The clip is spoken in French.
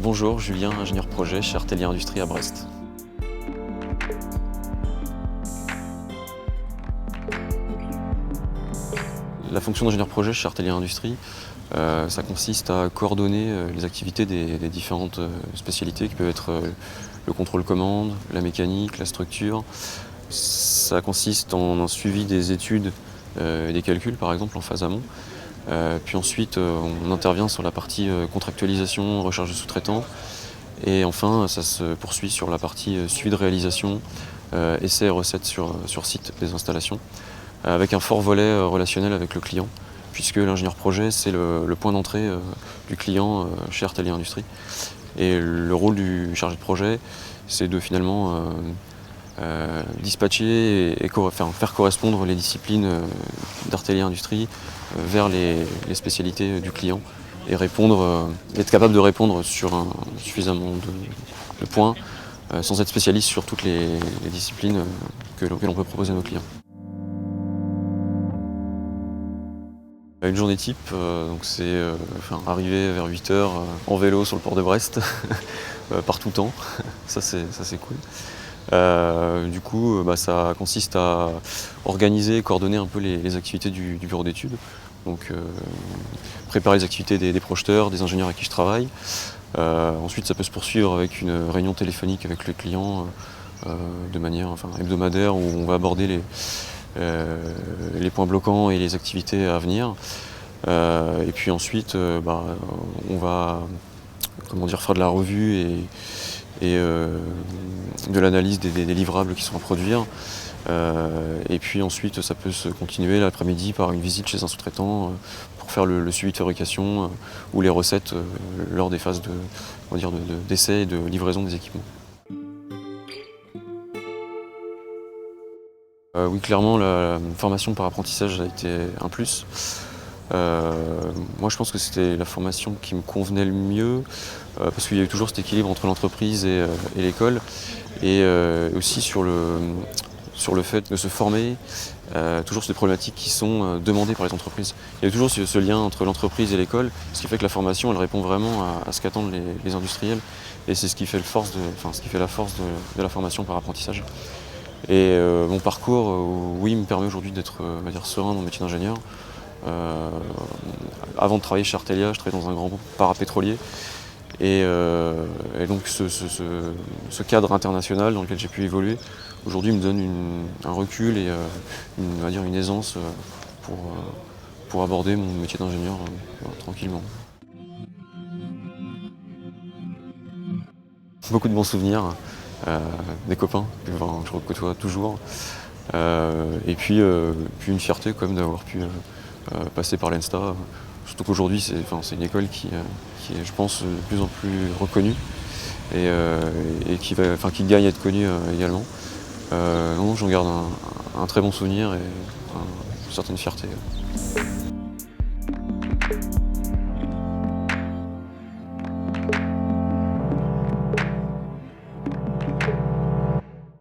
Bonjour, Julien, ingénieur projet chez Artelier Industrie à Brest. La fonction d'ingénieur projet chez Artelier Industrie, ça consiste à coordonner les activités des différentes spécialités qui peuvent être le contrôle commande, la mécanique, la structure. Ça consiste en un suivi des études et des calculs par exemple en phase amont. Puis ensuite on intervient sur la partie contractualisation, recherche de sous-traitants. Et enfin ça se poursuit sur la partie suivi de réalisation, essais et recettes sur site des installations, avec un fort volet relationnel avec le client, puisque l'ingénieur projet c'est le point d'entrée du client chez Artelier Industrie. Et le rôle du chargé de projet c'est de finalement dispatcher et faire correspondre les disciplines d'Artelier Industrie vers les spécialités du client et être capable de répondre sur suffisamment de points sans être spécialiste sur toutes les disciplines que l'on peut proposer à nos clients. Une journée type, donc c'est arriver vers 8 h en vélo sur le port de Brest, par tout temps, ça c'est cool. Du coup, ça consiste à organiser et coordonner un peu les activités du bureau d'études. Donc préparer les activités des projeteurs, des ingénieurs avec qui je travaille. Ensuite ça peut se poursuivre avec une réunion téléphonique avec le client de manière hebdomadaire où on va aborder les points bloquants et les activités à venir. Et puis ensuite on va faire de la revue et de l'analyse des livrables qui sont à produire. Et puis ensuite ça peut se continuer l'après-midi par une visite chez un sous-traitant pour faire le suivi de fabrication ou les recettes lors des phases d'essai et de livraison des équipements. Oui, clairement la formation par apprentissage a été un plus. Moi je pense que c'était la formation qui me convenait le mieux parce qu'il y a eu toujours cet équilibre entre l'entreprise et l'école et aussi sur le fait de se former toujours sur des problématiques qui sont demandées par les entreprises. Il y a toujours ce lien entre l'entreprise et l'école, ce qui fait que la formation elle répond vraiment à ce qu'attendent les industriels et c'est ce qui fait la force de la formation par apprentissage. Et mon parcours, me permet aujourd'hui d'être serein dans le métier d'ingénieur. Avant de travailler chez Artelia, je travaillais dans un grand groupe parapétrolier et donc ce cadre international dans lequel j'ai pu évoluer aujourd'hui me donne un recul et une aisance pour aborder mon métier d'ingénieur tranquillement. Beaucoup de bons souvenirs, des copains que je côtoie toujours, et puis une fierté quand même d'avoir pu passer par l'ENSTA, surtout qu'aujourd'hui c'est une école qui est je pense de plus en plus reconnue et qui gagne à être connue également. J'en garde un très bon souvenir et une certaine fierté.